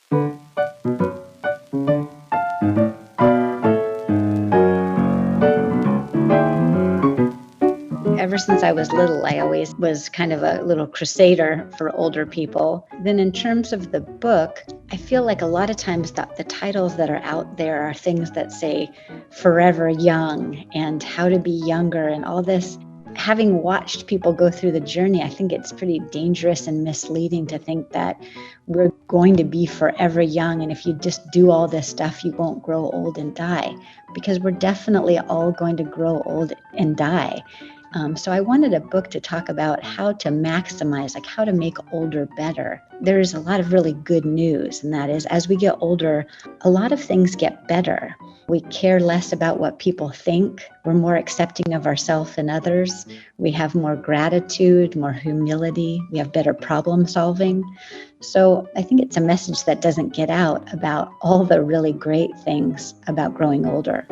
Ever since I was little, I always was kind of a little crusader for older people. Then in terms of the book, I feel like a lot of times the titles that are out there are things that say forever young and how to be younger and all this. Having watched people go through the journey, I think it's pretty dangerous and misleading to think that we're going to be forever young. And if you just do all this stuff, you won't grow old and die, because we're definitely all going to grow old and die. So I wanted a book to talk about how to maximize, like how to make older better. There's a lot of really good news, and that is as we get older, a lot of things get better. We care less about what people think. We're more accepting of ourselves and others. We have more gratitude, more humility. We have better problem solving. So I think it's a message that doesn't get out about all the really great things about growing older.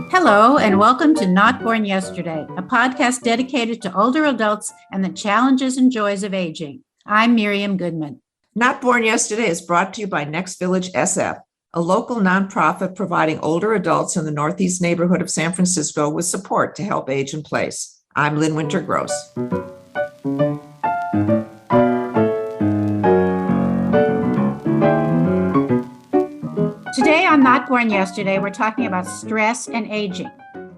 Hello, and welcome to Not Born Yesterday, a podcast dedicated to older adults and the challenges and joys of aging. I'm Miriam Goodman. Not Born Yesterday is brought to you by Next Village SF, a local nonprofit providing older adults in the Northeast neighborhood of San Francisco with support to help age in place. I'm Lynn Winter-Gross. Today on Not Born Yesterday, we're talking about stress and aging.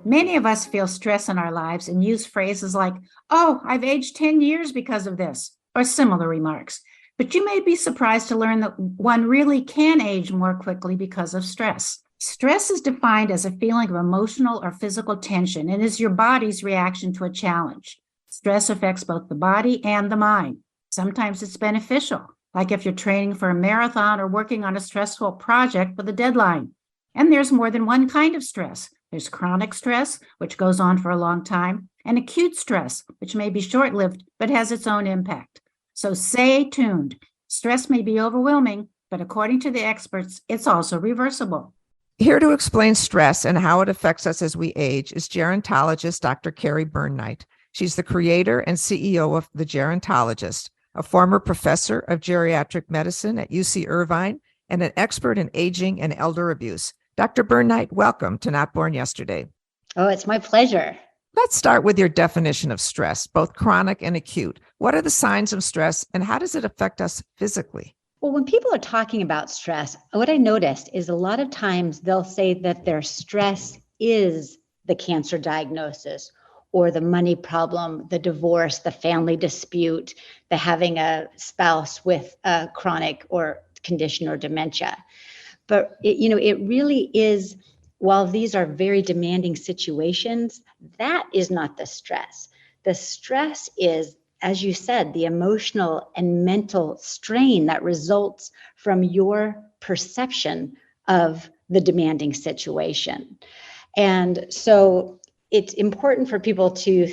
Many of us feel stress in our lives and use phrases like, "Oh, I've aged 10 years because of this," or similar remarks. But you may be surprised to learn that one really can age more quickly because of stress. Stress is defined as a feeling of emotional or physical tension and is your body's reaction to a challenge. Stress affects both the body and the mind. Sometimes it's beneficial, like if you're training for a marathon or working on a stressful project with a deadline. And there's more than one kind of stress. There's chronic stress, which goes on for a long time, and acute stress, which may be short-lived but has its own impact. So stay tuned. Stress may be overwhelming, but according to the experts, it's also reversible. Here to explain stress and how it affects us as we age is gerontologist Dr. Kerry Burnight. She's the creator and CEO of The Gerontologist, a former professor of geriatric medicine at UC Irvine, and an expert in aging and elder abuse. Dr. Burnight, welcome to Not Born Yesterday. Oh, it's my pleasure. Let's start with your definition of stress, both chronic and acute. What are the signs of stress and how does it affect us physically? Well, when people are talking about stress, what I noticed is a lot of times they'll say that their stress is the cancer diagnosis or the money problem, the divorce, the family dispute, the having a spouse with a chronic or condition or dementia. But it really is, while these are very demanding situations, that is not the stress. The stress is, as you said, the emotional and mental strain that results from your perception of the demanding situation. And so it's important for people to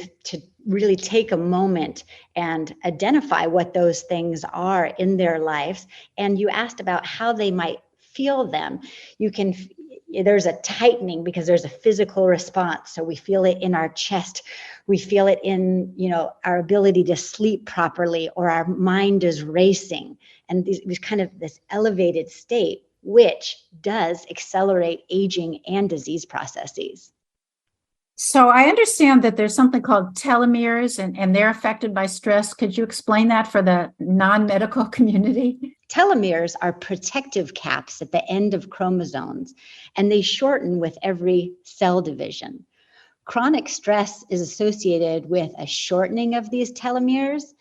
really take a moment and identify what those things are in their lives. And you asked about how they might feel them. There's a tightening because there's a physical response. So we feel it in our chest. We feel it in, our ability to sleep properly, or our mind is racing. And these kind of this elevated state, which does accelerate aging and disease processes. So I understand that there's something called telomeres and they're affected by stress. Could you explain that for the non-medical community? Telomeres are protective caps at the end of chromosomes, and they shorten with every cell division. Chronic stress is associated with a shortening of these telomeres,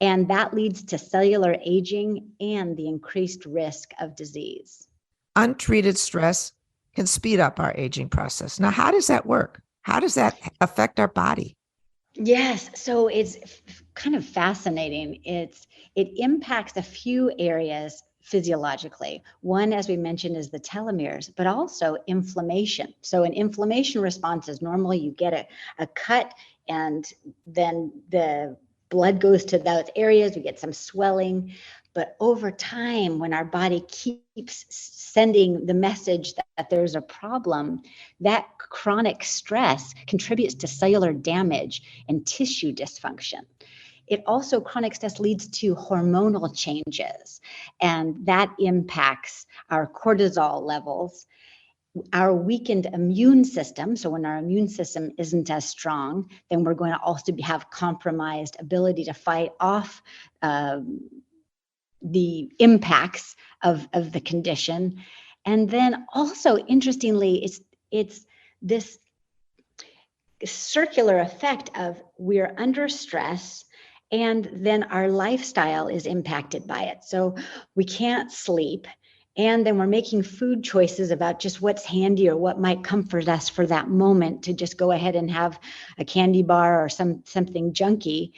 and that leads to cellular aging and the increased risk of disease. Untreated stress can speed up our aging process. Now, how does that work? How does that affect our body? Yes, so it's kind of fascinating. It impacts a few areas physiologically. One, as we mentioned, is the telomeres, but also inflammation. So an inflammation response is normally you get a cut and then the blood goes to those areas, we get some swelling. But over time, when our body keeps sending the message that there's a problem, that chronic stress contributes to cellular damage and tissue dysfunction. it also, chronic stress leads to hormonal changes, and that impacts our cortisol levels, our weakened immune system. So when our immune system isn't as strong, then we're going to also have compromised ability to fight off the impacts of the condition. And then also, interestingly, it's this circular effect of we're under stress, and then our lifestyle is impacted by it. So we can't sleep, and then we're making food choices about just what's handy or what might comfort us for that moment, to just go ahead and have a candy bar or something junky.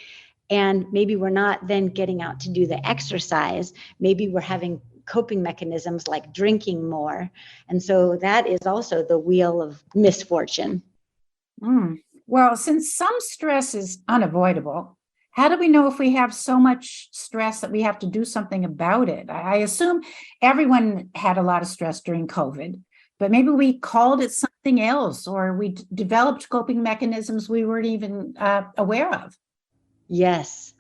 And maybe we're not then getting out to do the exercise. Maybe we're having coping mechanisms like drinking more. And so that is also the wheel of misfortune. Well, since some stress is unavoidable, how do we know if we have so much stress that we have to do something about it? I assume everyone had a lot of stress during COVID, but maybe we called it something else, or we developed coping mechanisms we weren't even aware of. Yes.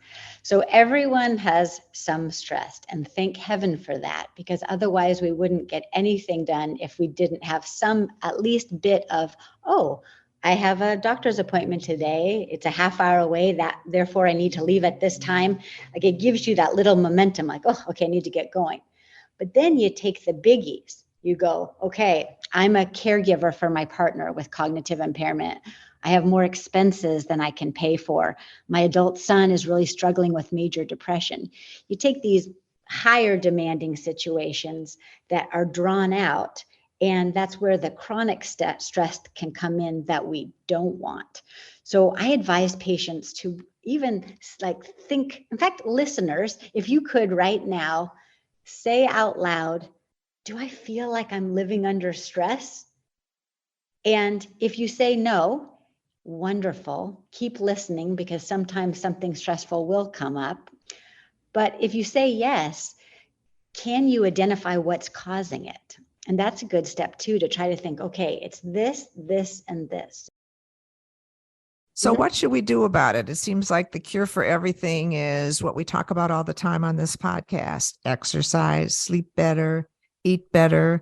So everyone has some stress, and thank heaven for that, because otherwise we wouldn't get anything done if we didn't have some at least bit of, oh, I have a doctor's appointment today. It's a half hour away, that therefore I need to leave at this time. Like, it gives you that little momentum, like, oh, okay, I need to get going. But then you take the biggies. You go, okay, I'm a caregiver for my partner with cognitive impairment. I have more expenses than I can pay for. My adult son is really struggling with major depression. You take these higher demanding situations that are drawn out, and that's where the chronic stress can come in that we don't want. So I advise patients to even think, in fact, listeners, if you could right now say out loud, do I feel like I'm living under stress? And if you say no, wonderful, keep listening, because sometimes something stressful will come up. But if you say yes, can you identify what's causing it? And that's a good step too, to try to think, okay, it's this, this, and this. So what should we do about it? It seems like the cure for everything is what we talk about all the time on this podcast: exercise, sleep better, eat better,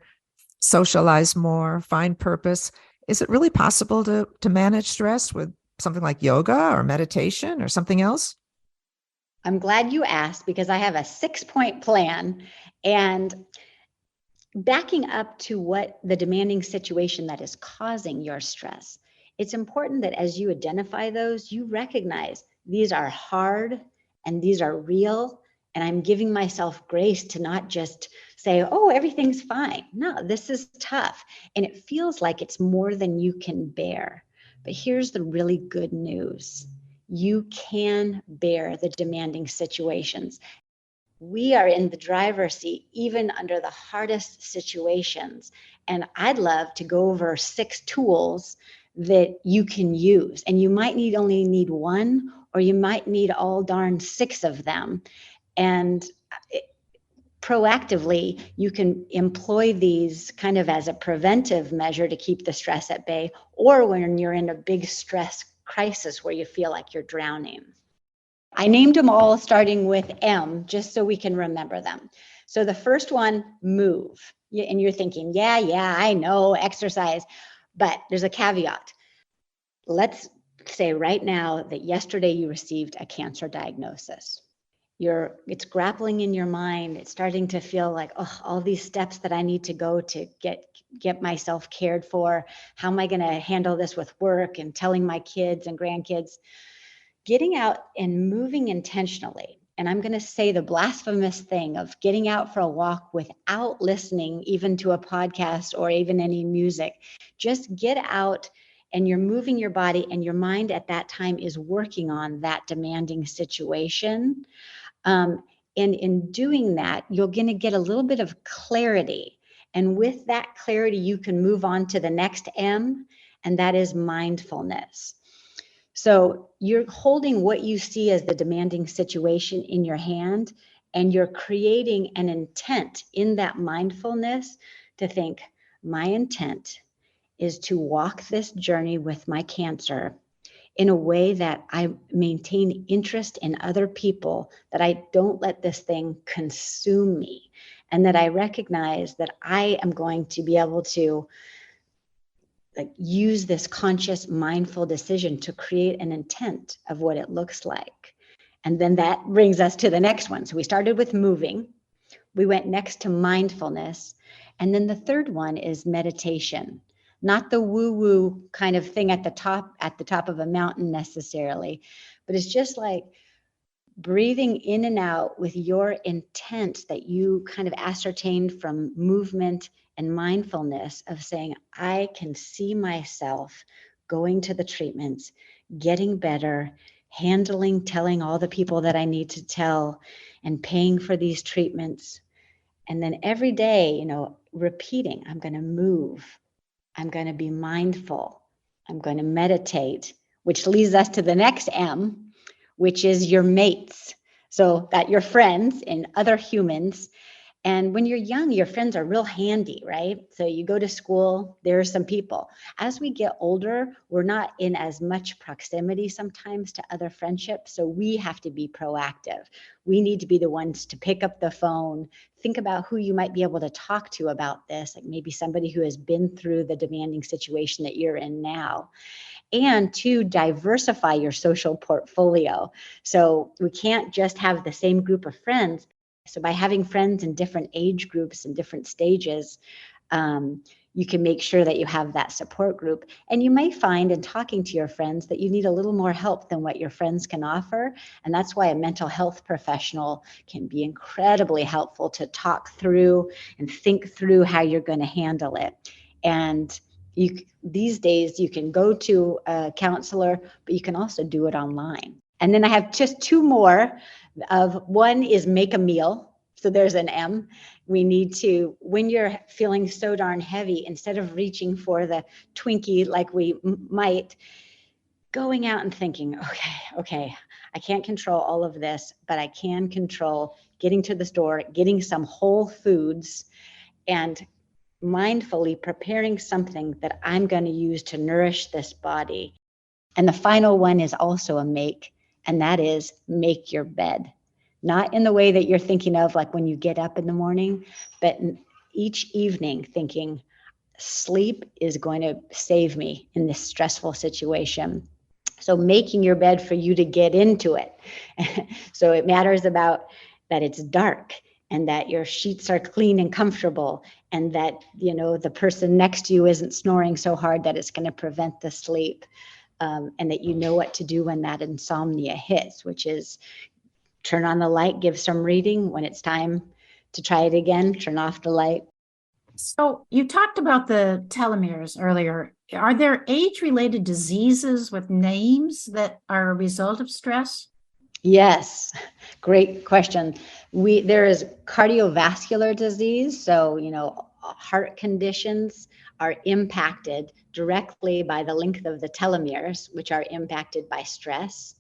socialize more, find purpose. Is it really possible to manage stress with something like yoga or meditation or something else? I'm glad you asked, because I have a 6-point plan. And backing up to what the demanding situation that is causing your stress, it's important that as you identify those, you recognize these are hard and these are real. And I'm giving myself grace to not just say, oh, everything's fine. No, this is tough. And it feels like it's more than you can bear. But here's the really good news. You can bear the demanding situations. We are in the driver's seat, even under the hardest situations. And I'd love to go over 6 tools that you can use. And you might only need one, or you might need all darn 6 of them. And proactively, you can employ these kind of as a preventive measure to keep the stress at bay, or when you're in a big stress crisis where you feel like you're drowning. I named them all starting with M, just so we can remember them. So the first one, move. And you're thinking, yeah, I know, exercise. But there's a caveat. Let's say right now that yesterday you received a cancer diagnosis. It's grappling in your mind. It's starting to feel like, oh, all these steps that I need to go to get myself cared for. How am I going to handle this with work and telling my kids and grandkids? Getting out and moving intentionally. And I'm going to say the blasphemous thing of getting out for a walk without listening even to a podcast or even any music. Just get out and you're moving your body, and your mind at that time is working on that demanding situation. And in doing that, you're going to get a little bit of clarity. And with that clarity, you can move on to the next M, and that is mindfulness. So you're holding what you see as the demanding situation in your hand, and you're creating an intent in that mindfulness to think, my intent is to walk this journey with my cancer in a way that I maintain interest in other people, that I don't let this thing consume me, and that I recognize that I am going to be able to use this conscious, mindful decision to create an intent of what it looks like. And then that brings us to the next one. So we started with moving, we went next to mindfulness, and then the third one is meditation. Not the woo-woo kind of thing at the top of a mountain necessarily, but it's just like breathing in and out with your intent that you kind of ascertained from movement and mindfulness of saying, I can see myself going to the treatments, getting better, telling all the people that I need to tell, and paying for these treatments. And then every day, repeating, I'm going to move, I'm going to be mindful, I'm going to meditate, which leads us to the next M, which is your mates. So that your friends and other humans. And when you're young, your friends are real handy, right? So you go to school, there are some people. As we get older, we're not in as much proximity sometimes to other friendships. So we have to be proactive. We need to be the ones to pick up the phone, think about who you might be able to talk to about this, like maybe somebody who has been through the demanding situation that you're in now. And to diversify your social portfolio. So we can't just have the same group of friends. So by having friends in different age groups and different stages, you can make sure that you have that support group. And you may find in talking to your friends that you need a little more help than what your friends can offer. And that's why a mental health professional can be incredibly helpful to talk through and think through how you're going to handle it. And these days you can go to a counselor, but you can also do it online. And then I have just two more. One is make a meal. So there's an M. We need to, when you're feeling so darn heavy, instead of reaching for the Twinkie like we might, going out and thinking, okay, I can't control all of this, but I can control getting to the store, getting some whole foods, and mindfully preparing something that I'm going to use to nourish this body. And the final one is also a make, and that is make your bed. Not in the way that you're thinking of like when you get up in the morning, but each evening thinking sleep is going to save me in this stressful situation. So making your bed for you to get into it. So it matters about that it's dark, and that your sheets are clean and comfortable, and that, the person next to you isn't snoring so hard that it's going to prevent the sleep, and that you know what to do when that insomnia hits, which is turn on the light, give some reading. When it's time to try it again, turn off the light. So you talked about the telomeres earlier. Are there age-related diseases with names that are a result of stress? Yes, great question. There is cardiovascular disease. So, heart conditions are impacted directly by the length of the telomeres, which are impacted by stress.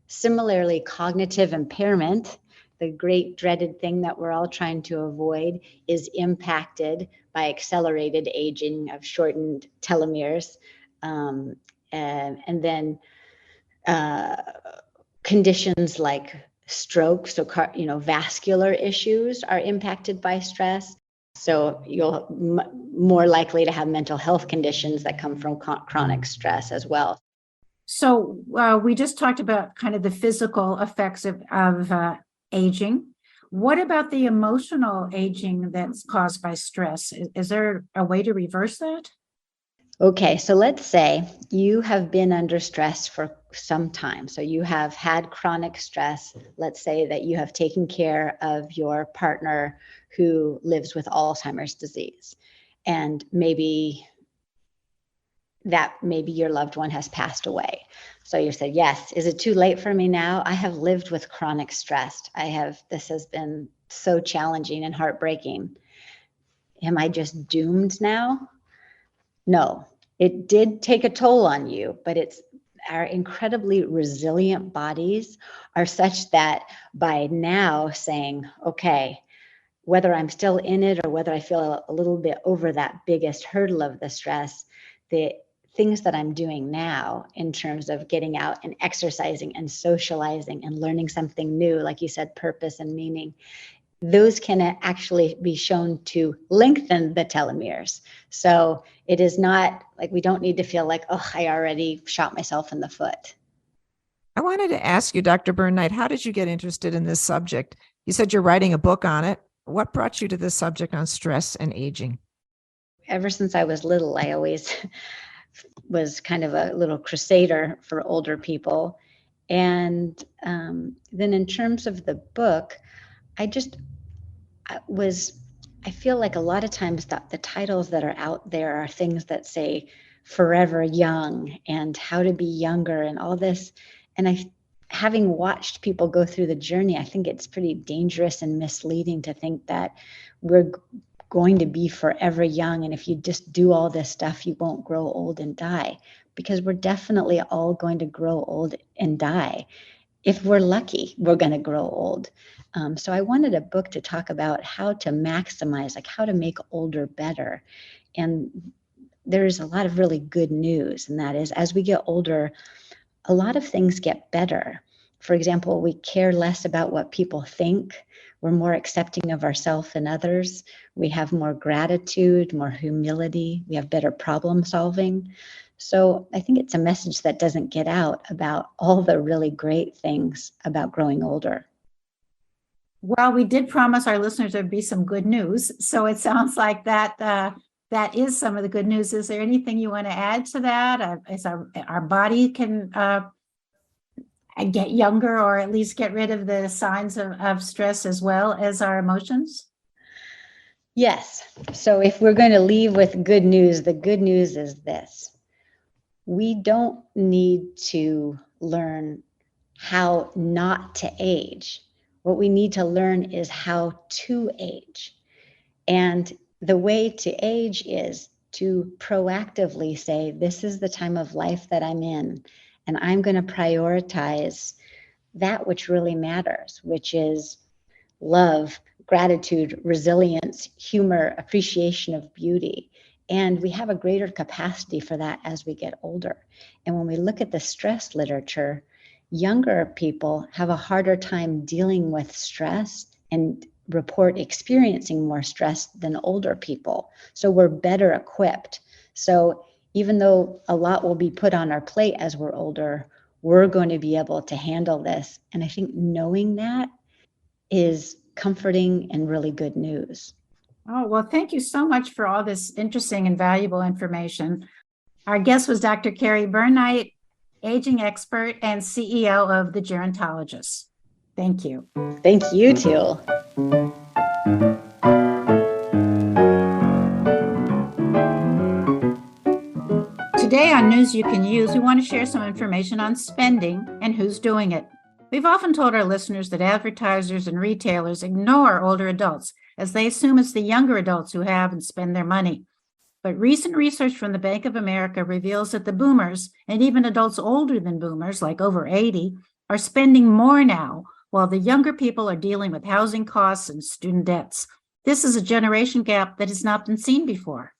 Similarly, cognitive impairment, the great dreaded thing that we're all trying to avoid, is impacted by accelerated aging of shortened telomeres. And then conditions like stroke, so vascular issues are impacted by stress. So you'll more likely to have mental health conditions that come from chronic stress as well. So we just talked about kind of the physical effects of aging. What about the emotional aging that's caused by stress? Is there a way to reverse that? Okay, so let's say you have been under stress for some time. So you have had chronic stress. Let's say that you have taken care of your partner who lives with Alzheimer's disease, and maybe your loved one has passed away. So you said, yes, is it too late for me now? I have lived with chronic stress. This has been so challenging and heartbreaking. Am I just doomed now? No, it did take a toll on you, but our incredibly resilient bodies are such that by now saying, okay, whether I'm still in it or whether I feel a little bit over that biggest hurdle of the stress, things that I'm doing now in terms of getting out and exercising and socializing and learning something new, like you said, purpose and meaning, those can actually be shown to lengthen the telomeres. So it is not like we don't need to feel like, oh, I already shot myself in the foot. I wanted to ask you, Dr. Burnight, how did you get interested in this subject? You said you're writing a book on it. What brought you to this subject on stress and aging? Ever since I was little, I always was kind of a little crusader for older people. And then in terms of the book, I feel like a lot of times that the titles that are out there are things that say forever young and how to be younger and all this. And having watched people go through the journey, I think it's pretty dangerous and misleading to think that we're going to be forever young. And if you just do all this stuff, you won't grow old and die, because we're definitely all going to grow old and die. If we're lucky, we're going to grow old. So I wanted a book to talk about how to maximize, like how to make older better. And there's a lot of really good news. And that is, as we get older, a lot of things get better. For example, we care less about what people think. We're more accepting of ourselves and others. We have more gratitude, more humility. We have better problem solving. So I think it's a message that doesn't get out about all the really great things about growing older. Well, we did promise our listeners there'd be some good news. So it sounds like that is some of the good news. Is there anything you want to add to that? As our body can get younger, or at least get rid of the signs of stress as well as our emotions? Yes. So if we're going to leave with good news, the good news is this. We don't need to learn how not to age. What we need to learn is how to age. And the way to age is to proactively say, this is the time of life that I'm in, and I'm going to prioritize that which really matters, which is love, gratitude, resilience, humor, appreciation of beauty. And we have a greater capacity for that as we get older. And when we look at the stress literature, younger people have a harder time dealing with stress and report experiencing more stress than older people. So we're better equipped. So even though a lot will be put on our plate as we're older, we're going to be able to handle this. And I think knowing that is comforting and really good news. Oh, well, thank you so much for all this interesting and valuable information. Our guest was Dr. Kerry Burnight, aging expert and CEO of the Gerontologist. Thank you. Thank you, Teal. Today on News You Can Use, we want to share some information on spending and who's doing it. We've often told our listeners that advertisers and retailers ignore older adults, as they assume it's the younger adults who have and spend their money. But recent research from the Bank of America reveals that the boomers, and even adults older than boomers, like over 80, are spending more now, while the younger people are dealing with housing costs and student debts. This is a generation gap that has not been seen before.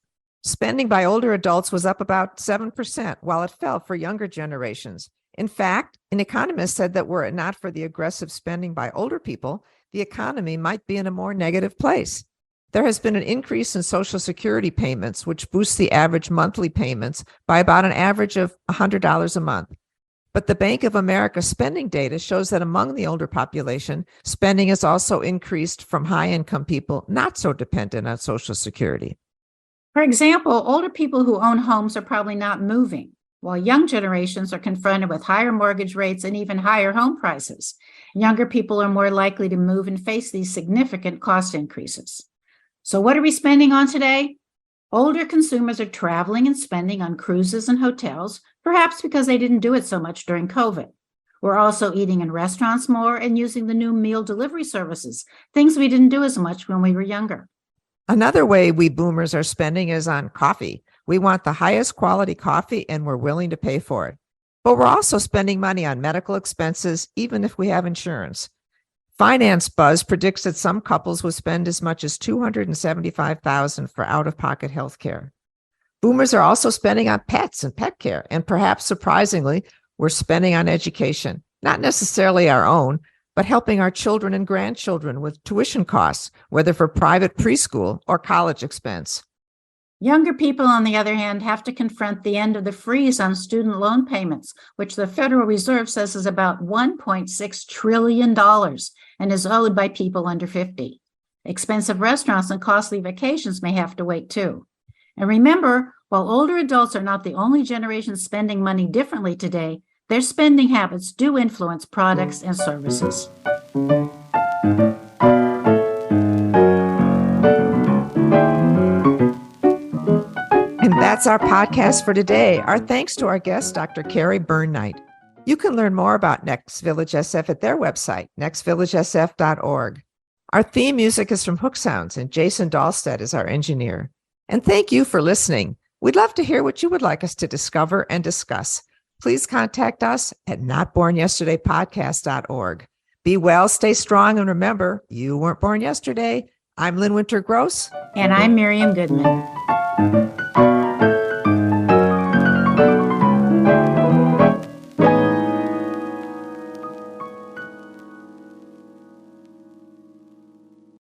Spending by older adults was up about 7%, while it fell for younger generations. In fact, an economist said that were it not for the aggressive spending by older people, the economy might be in a more negative place. There has been an increase in Social Security payments, which boosts the average monthly payments by about an average of $100 a month. But the Bank of America spending data shows that among the older population, spending has also increased from high-income people not so dependent on Social Security. For example, older people who own homes are probably not moving, while young generations are confronted with higher mortgage rates and even higher home prices. Younger people are more likely to move and face these significant cost increases. So what are we spending on today? Older consumers are traveling and spending on cruises and hotels, perhaps because they didn't do it so much during COVID. We're also eating in restaurants more and using the new meal delivery services, things we didn't do as much when we were younger. Another way we boomers are spending is on coffee. We want the highest quality coffee and we're willing to pay for it. But we're also spending money on medical expenses, even if we have insurance. Finance Buzz predicts that some couples will spend as much as $275,000 for out-of-pocket health care. Boomers are also spending on pets and pet care, and perhaps surprisingly, we're spending on education, not necessarily our own, but helping our children and grandchildren with tuition costs, whether for private preschool or college expense. Younger people, on the other hand, have to confront the end of the freeze on student loan payments, which the Federal Reserve says is about $1.6 trillion and is owed by people under 50. Expensive restaurants and costly vacations may have to wait too. And remember, while older adults are not the only generation spending money differently today, their spending habits do influence products and services. And that's our podcast for today. Our thanks to our guest, Dr. Kerry Burnight. You can learn more about Next Village SF at their website, nextvillagesf.org. Our theme music is from Hook Sounds, and Jason Dahlstedt is our engineer. And thank you for listening. We'd love to hear what you would like us to discover and discuss. Please contact us at notbornyesterdaypodcast.org. Be well, stay strong, and remember, you weren't born yesterday. I'm Lynn Winter Gross. And I'm Miriam Goodman.